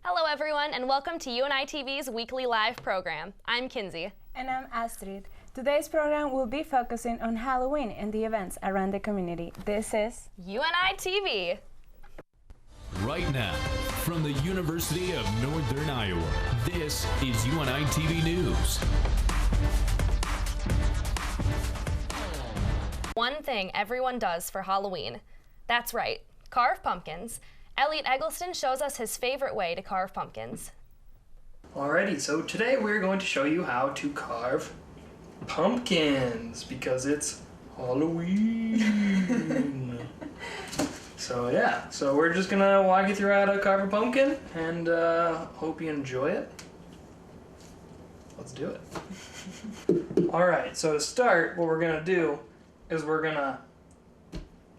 Hello everyone, and welcome to UNI TV's weekly live program. I'm Kinsey. And I'm Astrid. Today's program will be focusing on Halloween and the events around the community. This is UNI TV. Right now, from the University of Northern Iowa, this is UNI TV News. One thing everyone does for Halloween. That's right, carve pumpkins. Elliot Eggleston shows us his favorite way to carve pumpkins. Alrighty, so today we're going to show you how to carve pumpkins because it's Halloween. So we're just gonna walk you through how to carve a pumpkin and hope you enjoy it. Let's do it. Alright, so to start, what we're gonna do is we're gonna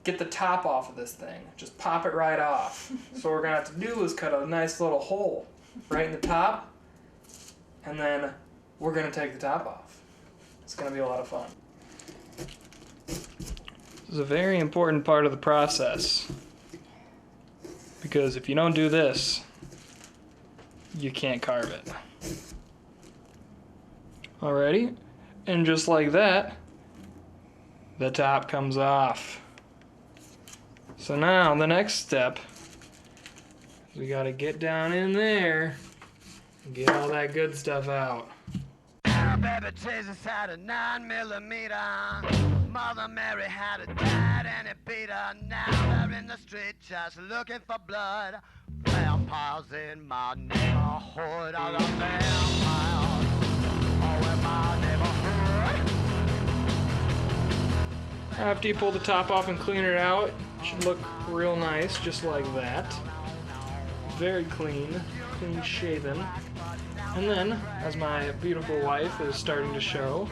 get the top off of this thing. Just pop it right off. So what we're gonna have to do is cut a nice little hole right in the top, and then we're gonna take the top off. It's gonna be a lot of fun. This is a very important part of the process, because if you don't do this, you can't carve it. Alrighty, and just like that, the top comes off. So now the next step, we gotta get down in there and get all that good stuff out. Baby Jesus had a 9mm. Mother Mary had a dad and it beat her. Now they're in the street just looking for blood. Vampires in my neighborhood. All the vampires all in my neighborhood. After you pull the top off and clean it out, it should look real nice, just like that. Very clean, clean shaven. And then, as my beautiful wife is starting to show,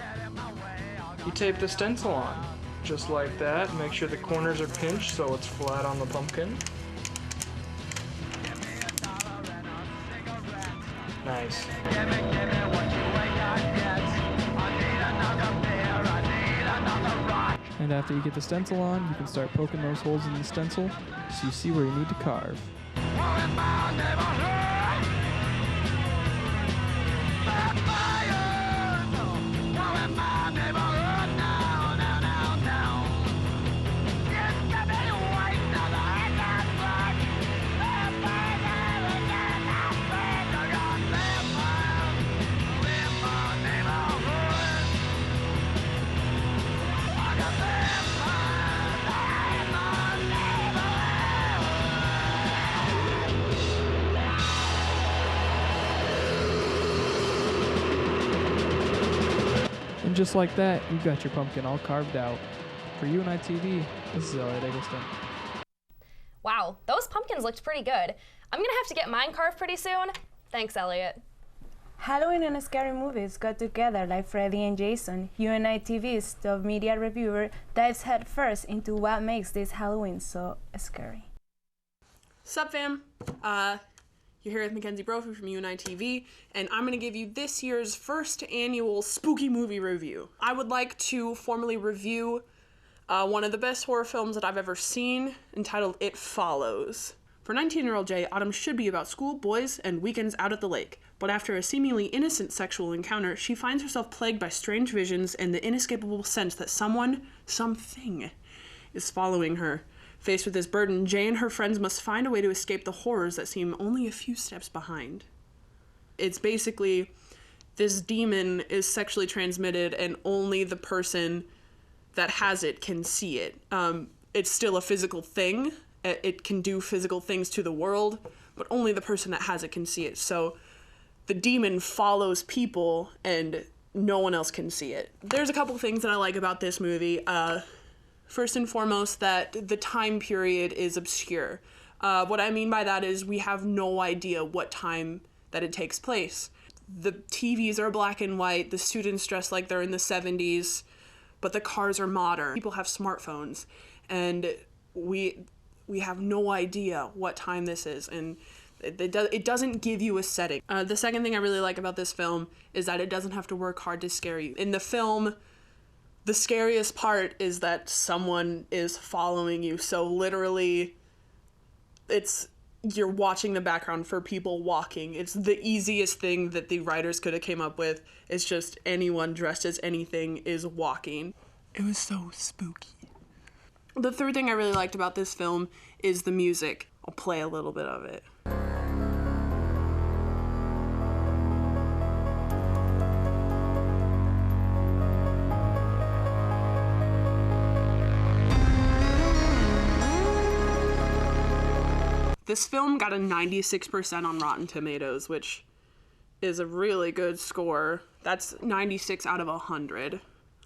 you tape the stencil on, just like that. Make sure the corners are pinched so it's flat on the pumpkin. Nice. And after you get the stencil on, you can start poking those holes in the stencil so you see where you need to carve. And just like that, you've got your pumpkin all carved out. For UNI TV, this is Elliot Eggleston. Wow, those pumpkins looked pretty good. I'm gonna have to get mine carved pretty soon. Thanks, Elliot. Halloween and scary movies go together like Freddy and Jason. UNI TV's top media reviewer dives headfirst into what makes this Halloween so scary. Sup fam, you're here with Mackenzie Brophy from UNI TV, and I'm going to give you this year's first annual spooky movie review. I would like to formally review one of the best horror films that I've ever seen, entitled It Follows. For 19-year-old Jay, autumn should be about school, boys, and weekends out at the lake. But after a seemingly innocent sexual encounter, she finds herself plagued by strange visions and the inescapable sense that something, is following her. Faced with this burden, Jay and her friends must find a way to escape the horrors that seem only a few steps behind. It's basically, this demon is sexually transmitted and only the person that has it can see it. It's still a physical thing. It can do physical things to the world, but only the person that has it can see it. So the demon follows people and no one else can see it. There's a couple things that I like about this movie. First and foremost, that the time period is obscure. What I mean by that is we have no idea what time that it takes place. The TVs are black and white, the students dress like they're in the 70s, but the cars are modern. People have smartphones, and we have no idea what time this is, and it doesn't give you a setting. The second thing I really like about this film is that it doesn't have to work hard to scare you. In the film, the scariest part is that someone is following you. So literally, it's you're watching the background for people walking. It's the easiest thing that the writers could have came up with. It's just anyone dressed as anything is walking. It was so spooky. The third thing I really liked about this film is the music. I'll play a little bit of it. This film got a 96% on Rotten Tomatoes, which is a really good score. That's 96 out of 100.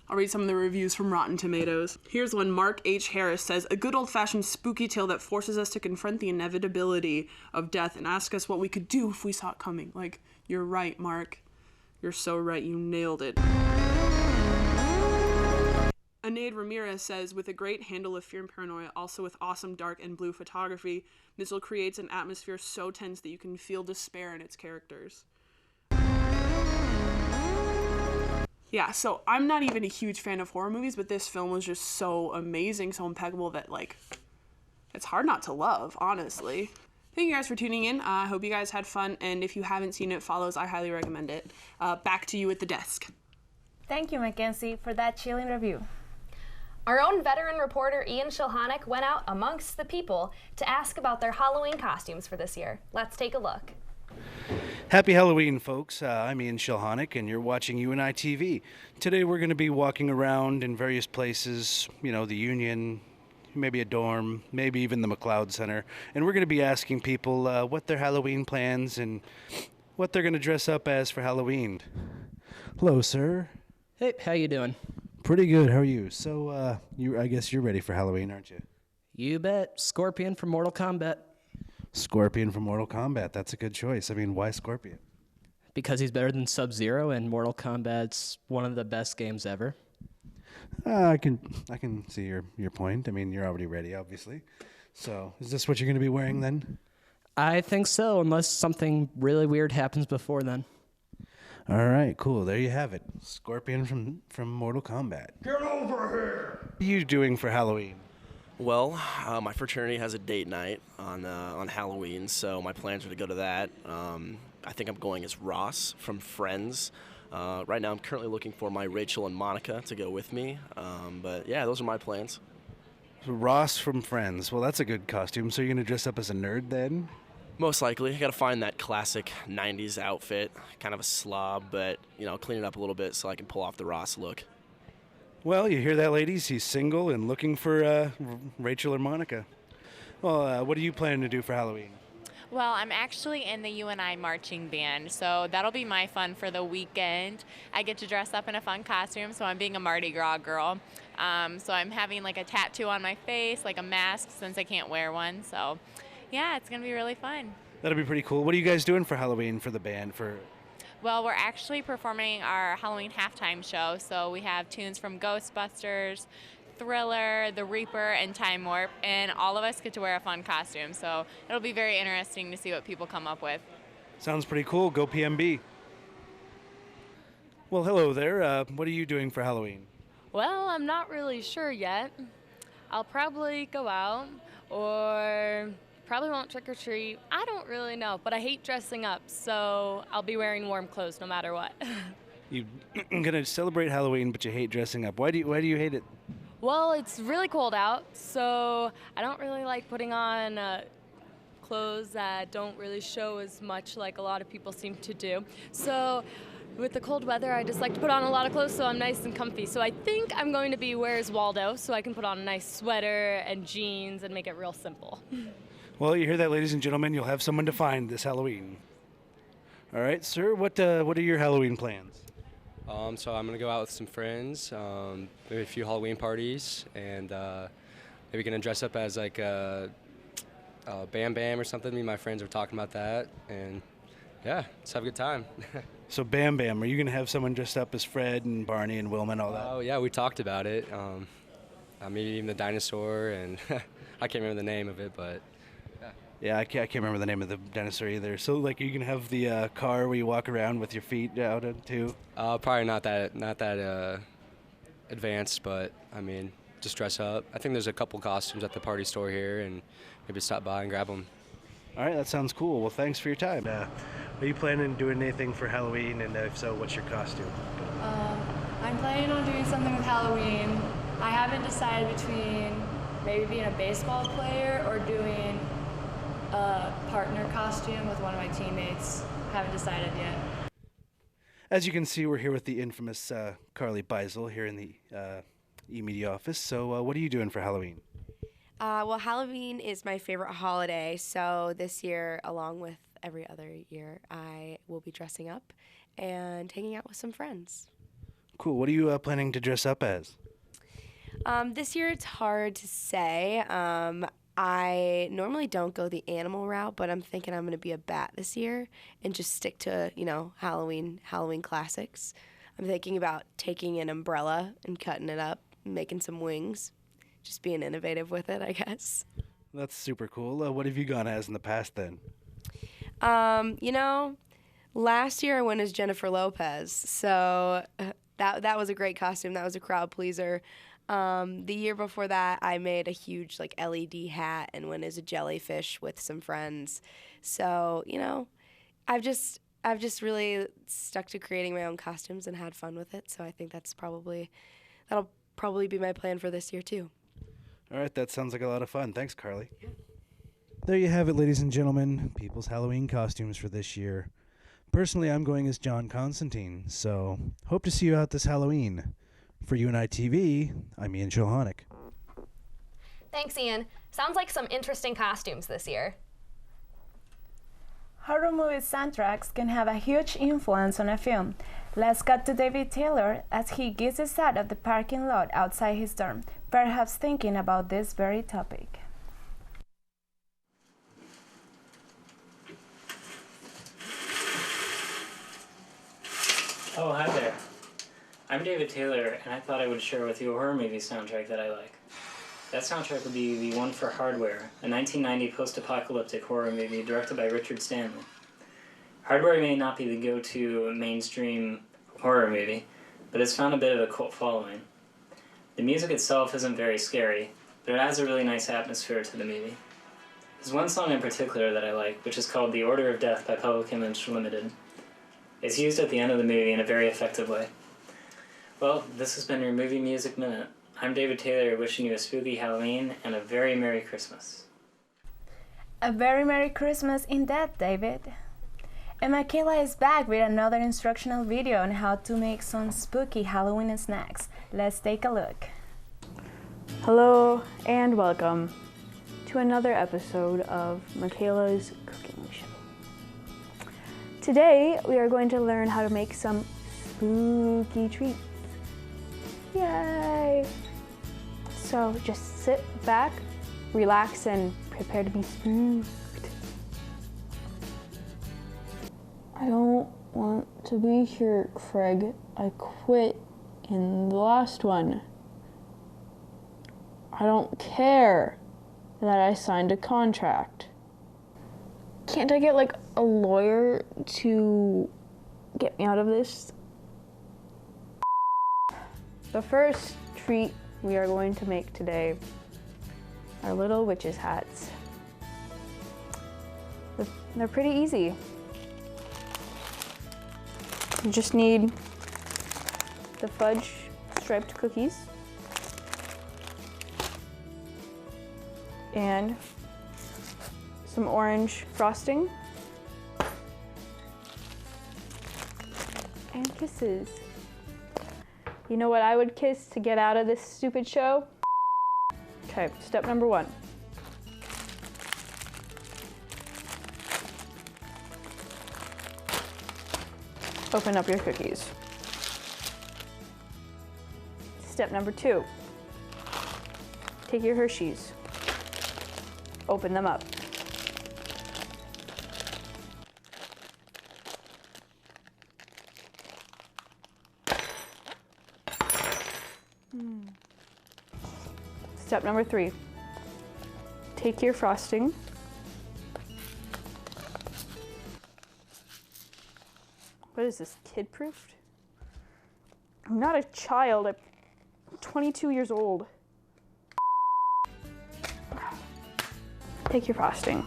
I'll read some of the reviews from Rotten Tomatoes. Here's one. Mark H. Harris says, "A good old-fashioned spooky tale that forces us to confront the inevitability of death and ask us what we could do if we saw it coming." Like, you're right, Mark. You're so right. You nailed it. Anaid Ramirez says, "With a great handle of fear and paranoia, also with awesome dark and blue photography, Missile creates an atmosphere so tense that you can feel despair in its characters." Yeah, so I'm not even a huge fan of horror movies, but this film was just so amazing, so impeccable that, like, it's hard not to love, honestly. Thank you guys for tuning in. I hope you guys had fun, and if you haven't seen It Follows, I highly recommend it. Back to you at the desk. Thank you, Mackenzie, for that chilling review. Our own veteran reporter Ian Shilhanick went out amongst the people to ask about their Halloween costumes for this year. Let's take a look. Happy Halloween, folks. I'm Ian Shilhanick, and you're watching UNI TV. Today we're going to be walking around in various places, you know, the Union, maybe a dorm, maybe even the McLeod Center, and we're going to be asking people what their Halloween plans and what they're going to dress up as for Halloween. Hello, sir. Hey, how you doing? Pretty good. How are you? So, I guess you're ready for Halloween, aren't you? You bet. Scorpion from Mortal Kombat. Scorpion from Mortal Kombat. That's a good choice. I mean, why Scorpion? Because he's better than Sub-Zero, and Mortal Kombat's one of the best games ever. I can see your point. I mean, you're already ready, obviously. So, is this what you're going to be wearing then? I think so, unless something really weird happens before then. All right, cool. There you have it. Scorpion from Mortal Kombat. Get over here! What are you doing for Halloween? Well, my fraternity has a date night on Halloween, so my plans are to go to that. I think I'm going as Ross from Friends. Right now I'm currently looking for my Rachel and Monica to go with me. But yeah, those are my plans. Ross from Friends. Well, that's a good costume. So you're going to dress up as a nerd then? Most likely. I got to find that classic 90s outfit, kind of a slob, but, you know, clean it up a little bit so I can pull off the Ross look. Well, you hear that, ladies? He's single and looking for Rachel or Monica. Well, what are you planning to do for Halloween? Well, I'm actually in the UNI marching band, so that'll be my fun for the weekend. I get to dress up in a fun costume, so I'm being a Mardi Gras girl. So I'm having like a tattoo on my face, like a mask, since I can't wear one. So yeah, it's going to be really fun. That'll be pretty cool. What are you guys doing for Halloween for the band? Well, we're actually performing our Halloween halftime show, so we have tunes from Ghostbusters, Thriller, The Reaper, and Time Warp, and all of us get to wear a fun costume, so it'll be very interesting to see what people come up with. Sounds pretty cool. Go PMB. Well, hello there. What are you doing for Halloween? Well, I'm not really sure yet. I'll probably go out or probably won't trick or treat. I don't really know, but I hate dressing up, so I'll be wearing warm clothes no matter what. You're gonna celebrate Halloween, but you hate dressing up. Why do you hate it? Well, it's really cold out, so I don't really like putting on clothes that don't really show as much like a lot of people seem to do. So with the cold weather, I just like to put on a lot of clothes so I'm nice and comfy. So I think I'm going to be Where's Waldo, so I can put on a nice sweater and jeans and make it real simple. Well, you hear that, ladies and gentlemen. You'll have someone to find this Halloween. All right, sir. What are your Halloween plans? So I'm gonna go out with some friends, maybe a few Halloween parties, and maybe gonna dress up as like a Bam Bam or something. Me and my friends are talking about that, and yeah, let's have a good time. So Bam Bam, are you gonna have someone dressed up as Fred and Barney and Wilma and all that? Oh yeah, we talked about it. Maybe even the dinosaur, and I can't remember the name of it, but. Yeah, I can't remember the name of the dinosaur either. So, like, you can have the car where you walk around with your feet out too. Probably not that advanced, but I mean, just dress up. I think there's a couple costumes at the party store here, and maybe stop by and grab them. All right, that sounds cool. Well, thanks for your time. Are you planning on doing anything for Halloween? And if so, what's your costume? I'm planning on doing something with Halloween. I haven't decided between maybe being a baseball player or doing a partner costume with one of my teammates. Haven't decided yet. As you can see, we're here with the infamous Carly Beisel here in the E-Media office. So what are you doing for Halloween? Well, Halloween is my favorite holiday, so this year, along with every other year, I will be dressing up and hanging out with some friends. Cool. What are you planning to dress up as? This year it's hard to say. I normally don't go the animal route, but I'm thinking I'm going to be a bat this year and just stick to, Halloween classics. I'm thinking about taking an umbrella and cutting it up and making some wings. Just being innovative with it, I guess. That's super cool. What have you gone as in the past then? Last year I went as Jennifer Lopez, so that was a great costume. That was a crowd pleaser. The year before that, I made a huge LED hat and went as a jellyfish with some friends. So I've just really stuck to creating my own costumes and had fun with it. So I think that'll probably be my plan for this year too. All right, that sounds like a lot of fun. Thanks, Carly. Yeah. There you have it, ladies and gentlemen, people's Halloween costumes for this year. Personally, I'm going as John Constantine, so hope to see you out this Halloween. For UNI TV, I'm Ian Shilhonick. Thanks, Ian. Sounds like some interesting costumes this year. Horror movie soundtracks can have a huge influence on a film. Let's cut to David Taylor as he gazes out of the parking lot outside his dorm, perhaps thinking about this very topic. Oh, hi there. I'm David Taylor, and I thought I would share with you a horror movie soundtrack that I like. That soundtrack would be the one for Hardware, a 1990 post-apocalyptic horror movie directed by Richard Stanley. Hardware may not be the go-to mainstream horror movie, but it's found a bit of a cult following. The music itself isn't very scary, but it adds a really nice atmosphere to the movie. There's one song in particular that I like, which is called The Order of Death by Public Image Limited. It's used at the end of the movie in a very effective way. Well, this has been your Movie Music Minute. I'm David Taylor, wishing you a spooky Halloween and a very Merry Christmas. A very Merry Christmas indeed, David. And Michaela is back with another instructional video on how to make some spooky Halloween snacks. Let's take a look. Hello and welcome to another episode of Michaela's Cooking Show. Today we are going to learn how to make some spooky treats. Yay! So just sit back, relax, and prepare to be spooked. I don't want to be here, Craig. I quit in the last one. I don't care that I signed a contract. Can't I get a lawyer to get me out of this? The first treat we are going to make today are little witches' hats. They're pretty easy. You just need the fudge striped cookies and some orange frosting and kisses. You know what I would kiss to get out of this stupid show? Okay, step number 1. Open up your cookies. Step number 2. Take your Hershey's. Open them up. Step number 3. Take your frosting. What is this, kid-proofed? I'm not a child, I'm 22 years old. Take your frosting.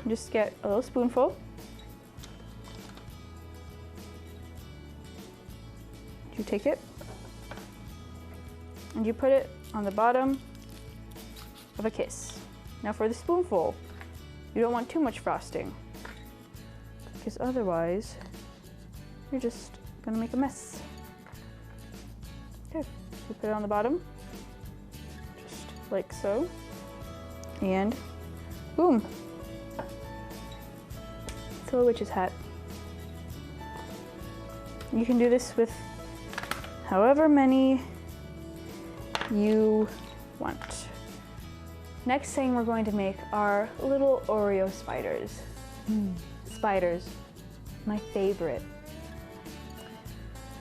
Just get a little spoonful. You take it and you put it on the bottom of a kiss. Now for the spoonful, you don't want too much frosting because otherwise you're just gonna make a mess. Okay, so you put it on the bottom, just like so, and boom. Throw a witch's hat. You can do this with however many you want. Next thing we're going to make are little Oreo spiders. Spiders, my favorite.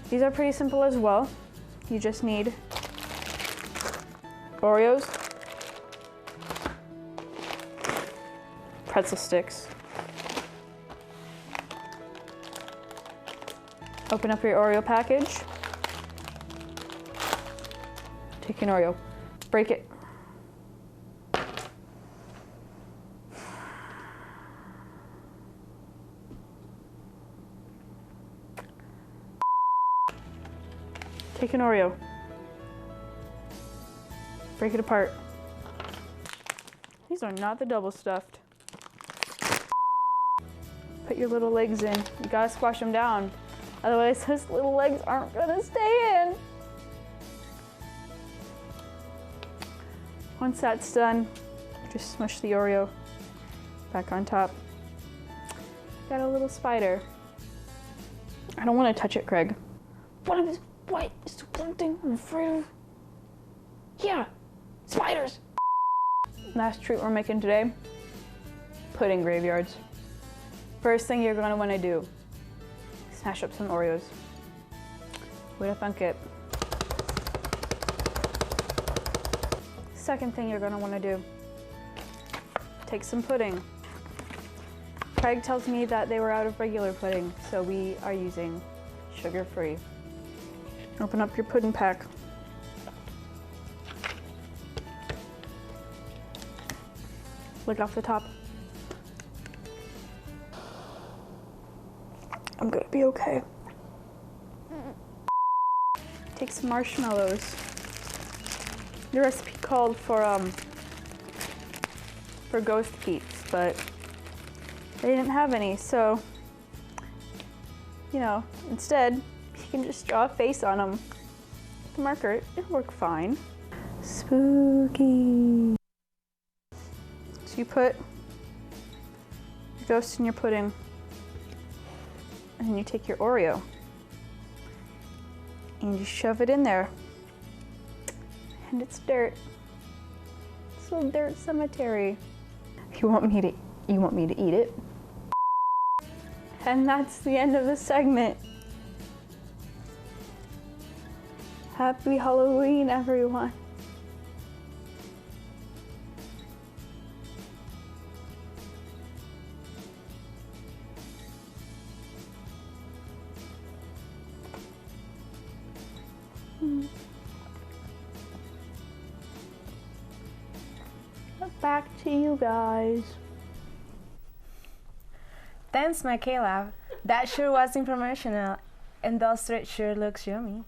These are pretty simple as well. You just need Oreos, pretzel sticks. Open up your Oreo package. Take an Oreo, break it. Take an Oreo, break it apart. These are not the double stuffed. Put your little legs in. You gotta squash them down. Otherwise, those little legs aren't gonna stay in. Once that's done, just smush the Oreo back on top. Got a little spider. I don't want to touch it, Craig. What is something I'm afraid of? Yeah, spiders. Last treat we're making today, pudding graveyards. First thing you're gonna want to do, smash up some Oreos. Would have thunk it. Second thing you're gonna want to do, take some pudding. Craig tells me that they were out of regular pudding, so we are using sugar-free. Open up your pudding pack. Lick off the top. I'm gonna be okay. Take some marshmallows. The recipe called for ghost peeps, but they didn't have any, so you know, instead you can just draw a face on them. The marker, it'll work fine. Spooky. So you put your ghost in your pudding, and then you take your Oreo and you shove it in there. And it's dirt. It's a dirt cemetery. You want me to eat it? And that's the end of the segment. Happy Halloween, everyone. Back to you guys. Thanks, Michaela. That sure was informational, and those threads sure looks yummy.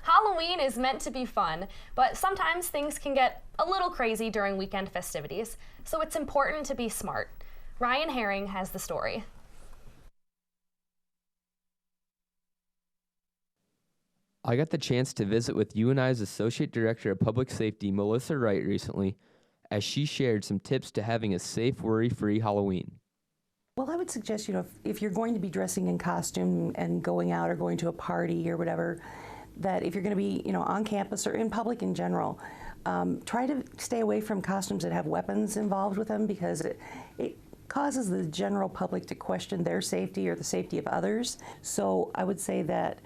Halloween is meant to be fun, but sometimes things can get a little crazy during weekend festivities, so it's important to be smart. Ryan Herring has the story. I got the chance to visit with UNI's Associate Director of Public Safety, Melissa Wright, recently, as she shared some tips to having a safe, worry-free Halloween. Well, I would suggest, if you're going to be dressing in costume and going out or going to a party or whatever, that if you're going to be, on campus or in public in general, try to stay away from costumes that have weapons involved with them, because it causes the general public to question their safety or the safety of others. So I would say that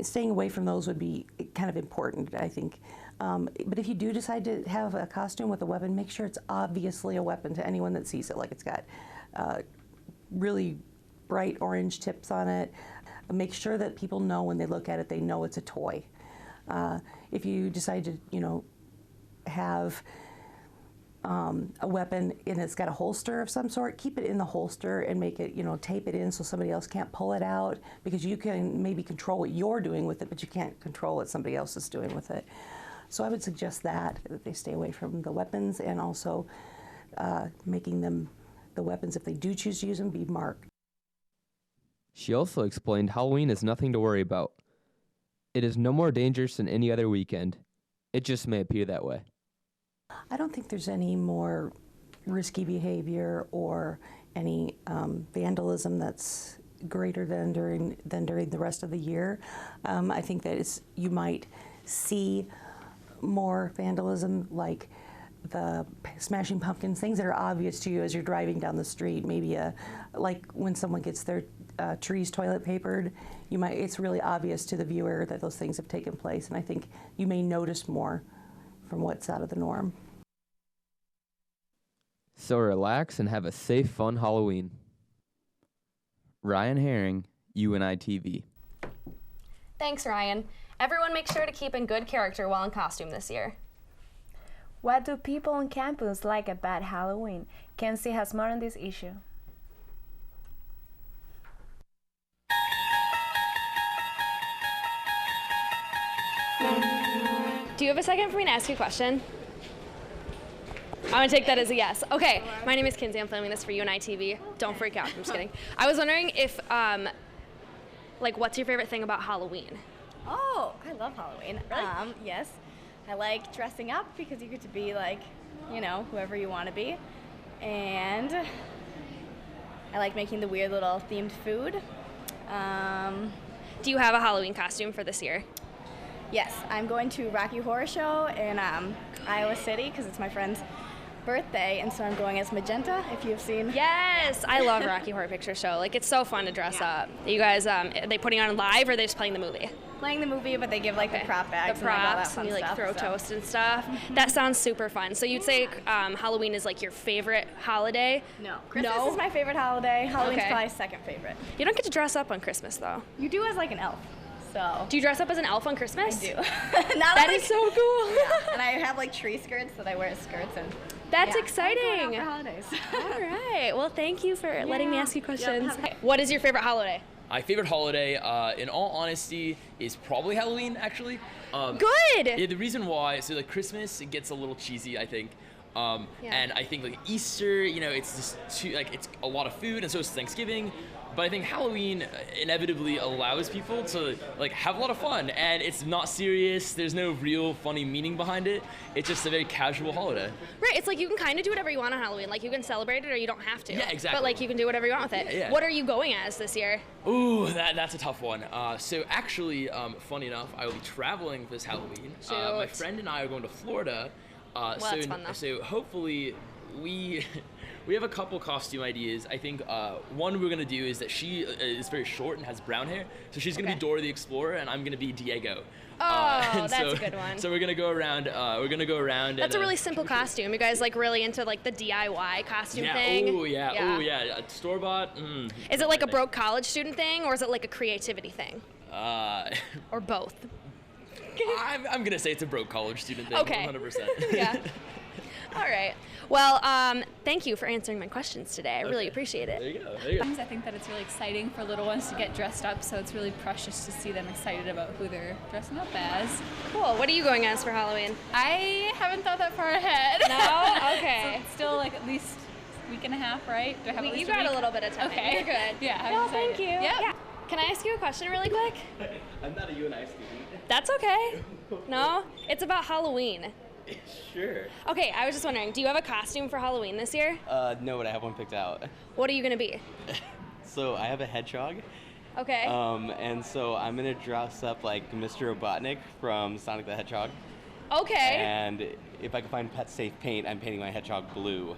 staying away from those would be kind of important, I think. But if you do decide to have a costume with a weapon, make sure it's obviously a weapon to anyone that sees it, like it's got really bright orange tips on it. Make sure that people know when they look at it, they know it's a toy. If you decide to, have a weapon and it's got a holster of some sort, keep it in the holster and make it, tape it in so somebody else can't pull it out, because you can maybe control what you're doing with it, but you can't control what somebody else is doing with it. So I would suggest that they stay away from the weapons, and also making them, the weapons, if they do choose to use them, be marked. She also explained Halloween is nothing to worry about. It is no more dangerous than any other weekend. It just may appear that way. I don't think there's any more risky behavior or any vandalism that's greater than during the rest of the year. I think that you might see more vandalism, like the smashing pumpkins, things that are obvious to you as you're driving down the street. Maybe like when someone gets their trees toilet papered, it's really obvious to the viewer that those things have taken place, and I think you may notice more from what's out of the norm. So relax and have a safe, fun Halloween. Ryan Herring, UNI TV. Thanks, Ryan. Everyone make sure to keep in good character while in costume this year. What do people on campus like about Halloween? Kenzie has more on this issue. Do you have a second for me to ask you a question? I'm gonna take that as a yes. Okay, my name is Kinsey. I'm filming this for UNI TV. Don't freak out. I'm just kidding. I was wondering if, what's your favorite thing about Halloween? Oh, I love Halloween. Really? Yes. I like dressing up because you get to be whoever you want to be. And I like making the weird little themed food. Do you have a Halloween costume for this year? Yes, I'm going to Rocky Horror Show in Iowa City because it's my friend's birthday, and so I'm going as Magenta, if you've seen. Yes, I love Rocky Horror Picture Show. It's so fun to dress up. You guys, are they putting on live, or are they just playing the movie? Playing the movie, but they give the prop bags, the props, and all that fun and you stuff, throw so. toast and stuff. That sounds super fun. So you'd say Halloween is your favorite holiday? No, Christmas is my favorite holiday. Halloween's Okay. probably second favorite. You don't get to dress up on Christmas though. You do as an elf. So. Do you dress up as an elf on Christmas? I do. That is so cool. Yeah. And I have tree skirts that I wear as skirts, and That's yeah, exciting. I'm going out for holidays. All right. Well, thank you for letting me ask you questions. Yep. What is your favorite holiday? My favorite holiday, in all honesty, is probably Halloween, actually. Good! Yeah, the reason why, so Christmas, it gets a little cheesy, I think. And I think Easter, it's just it's a lot of food, and so is Thanksgiving. But I think Halloween inevitably allows people to have a lot of fun, and it's not serious. There's no real funny meaning behind it. It's just a very casual holiday. Right. It's you can kind of do whatever you want on Halloween. You can celebrate it or you don't have to. Yeah, exactly. But you can do whatever you want with it. Yeah. What are you going as this year? Ooh, that's a tough one. So actually, funny enough, I will be traveling this Halloween. My friend and I are going to Florida. That's fun, though. So hopefully we have a couple costume ideas. I think one we're gonna do is that she is very short and has brown hair, so she's gonna be Dora the Explorer, and I'm gonna be Diego. Oh, that's a good one. So we're gonna go around. That's a really simple costume. You guys really into the DIY costume thing? Oh yeah. Oh yeah. Store bought. Is it a broke college student thing, or is it a creativity thing? Or both? I'm gonna say it's a broke college student thing. Okay. 100%. Yeah. All right. Well, thank you for answering my questions today. I really appreciate it. There you go. There you go. I think that it's really exciting for little ones to get dressed up, so it's really precious to see them excited about who they're dressing up as. Cool. What are you going as for Halloween? I haven't thought that far ahead. No? Okay. So it's still at least a week and a half, right? Do I have at least You got a week? a little bit of time. Okay. You're good. Yeah. I'm Well, excited. thank you. Yep. Yeah. Can I ask you a question really quick? I'm not a UNI student. That's okay. No? It's about Halloween. Sure. Okay, I was just wondering, do you have a costume for Halloween this year? No, but I have one picked out. What are you gonna be? So I have a hedgehog. Okay. And so I'm gonna dress up like Mr. Robotnik from Sonic the Hedgehog. Okay. And if I can find pet safe paint, I'm painting my hedgehog blue.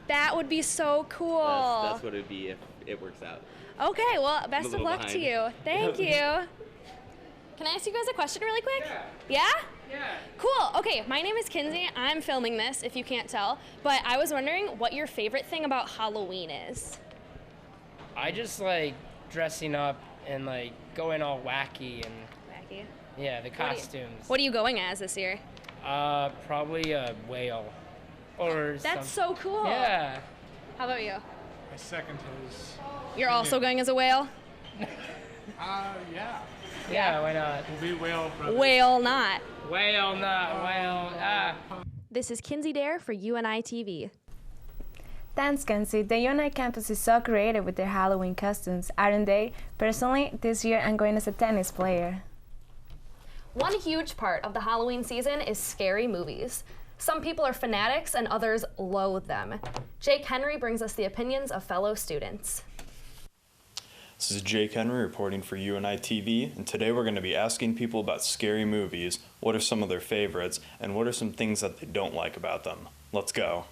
That would be so cool. That's what it would be if it works out. Okay, well, best of luck to behind. you. Thank you. Can I ask you guys a question really quick? Yeah? Yeah. Cool. Okay, my name is Kinsey. I'm filming this, if you can't tell. But I was wondering what your favorite thing about Halloween is. I just like dressing up and going all wacky and Wacky? yeah, the costumes. What are you going as this year? Probably a whale. or That's something. so cool. Yeah. How about you? I second his. You're also going as a whale? Yeah. Yeah, why not? We'll be whale brothers. Whale not. Whale not, whale, This is Kinsey Dare for UNI TV. Thanks, Kenzie. The UNI campus is so creative with their Halloween costumes, aren't they? Personally, this year I'm going as a tennis player. One huge part of the Halloween season is scary movies. Some people are fanatics and others loathe them. Jake Henry brings us the opinions of fellow students. This is Jake Henry reporting for UNI TV, and today we're going to be asking people about scary movies, what are some of their favorites, and what are some things that they don't like about them. Let's go.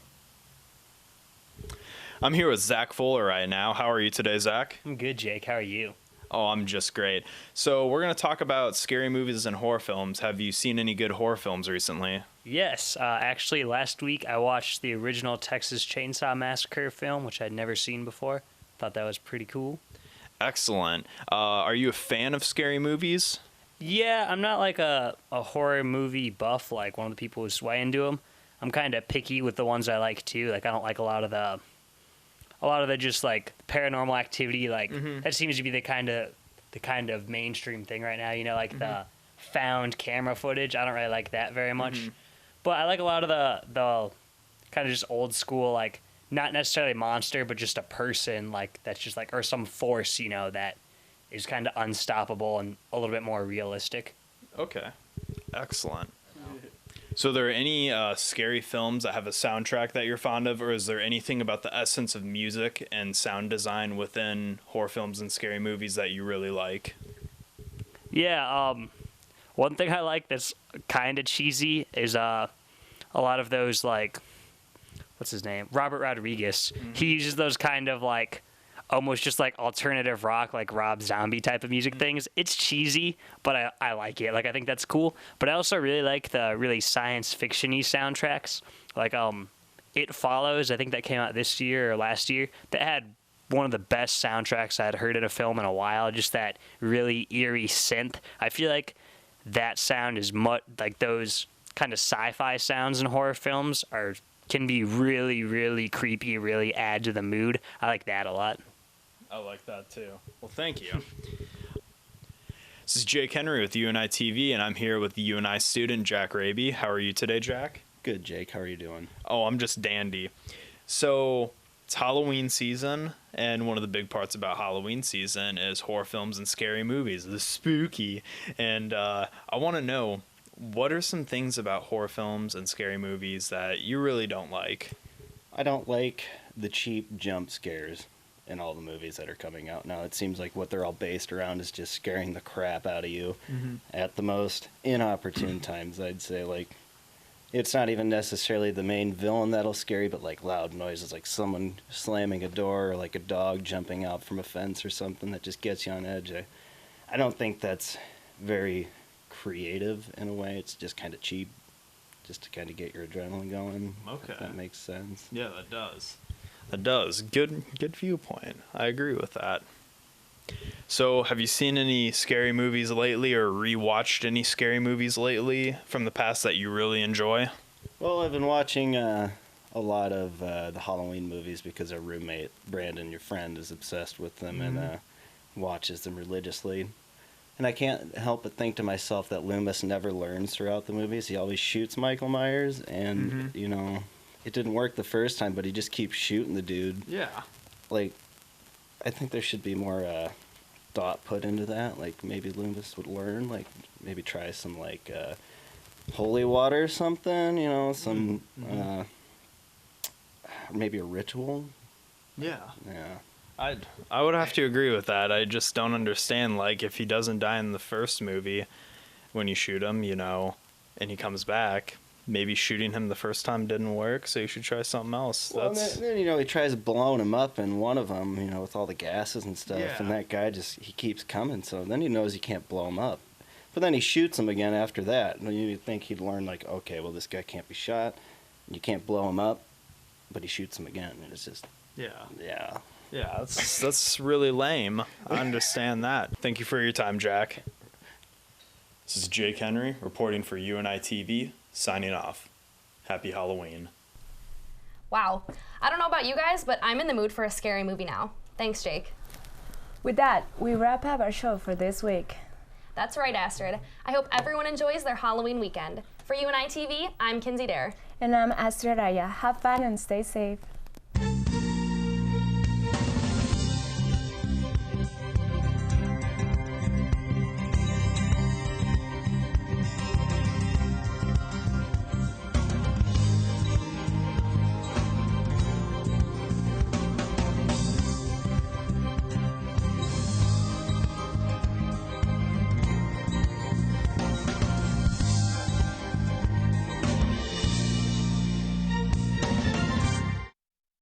I'm here with Zach Fuller right now. How are you today, Zach? I'm good, Jake. How are you? Oh, I'm just great. So we're going to talk about scary movies and horror films. Have you seen any good horror films recently? Yes. Actually, last week I watched the original Texas Chainsaw Massacre film, which I'd never seen before. Thought that was pretty cool. Excellent. Are you a fan of scary movies? Yeah, I'm not like a horror movie buff like one of the people who's way into them. I'm kind of picky with the ones I like too. Like I don't like a lot of the just like paranormal activity. Like that seems to be the kind of mainstream thing right now. You know, like the found camera footage. I don't really like that very much. But I like a lot of the kind of just old school, like not necessarily a monster, but just a person like that's just like, or some force, you know, that is kind of unstoppable and a little bit more realistic. Okay. Excellent. So are there any scary films that have a soundtrack that you're fond of, or is there anything about the essence of music and sound design within horror films and scary movies that you really like? Yeah, one thing I like that's kind of cheesy is a lot of those, like, what's his name? Robert Rodriguez. He uses those kind of like almost just like alternative rock, like Rob Zombie type of music things. It's cheesy, but I like it. Like I think that's cool. But I also really like the really science fiction-y soundtracks. Like It Follows, I think that came out this year or last year. That had one of the best soundtracks I'd heard in a film in a while. Just that really eerie synth. I feel like that sound is much like those kind of sci-fi sounds in horror films can be really, really creepy, really add to the mood. I like that a lot. I like that too. Well, thank you. This is Jake Henry with UNI TV, and I'm here with the UNI student, Jack Raby. How are you today, Jack? Good, Jake. How are you doing? Oh, I'm just dandy. So it's Halloween season, and one of the big parts about Halloween season is horror films and scary movies, the spooky. And I want to know, what are some things about horror films and scary movies that you really don't like? I don't like the cheap jump scares in all the movies that are coming out now. It seems like what they're all based around is just scaring the crap out of you at the most inopportune times, I'd say. Like, it's not even necessarily the main villain that'll scare you, but like loud noises, like someone slamming a door or like a dog jumping out from a fence or something that just gets you on edge. I don't think that's very creative in a way. It's just kind of cheap, just to kind of get your adrenaline going. Okay. If that makes sense. Yeah, that does. That does. Good viewpoint. I agree with that. So, have you seen any scary movies lately, or rewatched any scary movies lately from the past that you really enjoy? Well, I've been watching a lot of the Halloween movies because our roommate, Brandon, your friend, is obsessed with them and watches them religiously. And I can't help but think to myself that Loomis never learns throughout the movies. He always shoots Michael Myers, and, you know, it didn't work the first time, but he just keeps shooting the dude. Yeah. Like, I think there should be more thought put into that. Like, maybe Loomis would learn, like, maybe try some, like, holy water or something, you know, some, maybe a ritual. Yeah. Yeah. I would have to agree with that. I just don't understand, like, if he doesn't die in the first movie when you shoot him, you know, and he comes back, maybe shooting him the first time didn't work, so you should try something else. Well, then, you know, he tries blowing him up in one of them, you know, with all the gases and stuff, Yeah. and that guy he keeps coming, so then he knows he can't blow him up. But then he shoots him again after that, and you'd think he'd learn, like, okay, well, this guy can't be shot, you can't blow him up, but he shoots him again, and it's just... Yeah, that's really lame. I understand that. Thank you for your time, Jack. This is Jake Henry reporting for UNI TV, signing off. Happy Halloween. Wow. I don't know about you guys, but I'm in the mood for a scary movie now. Thanks, Jake. With that, we wrap up our show for this week. That's right, Astrid. I hope everyone enjoys their Halloween weekend. For UNI TV, I'm Kinsey Dare. And I'm Astrid Raya. Have fun and stay safe.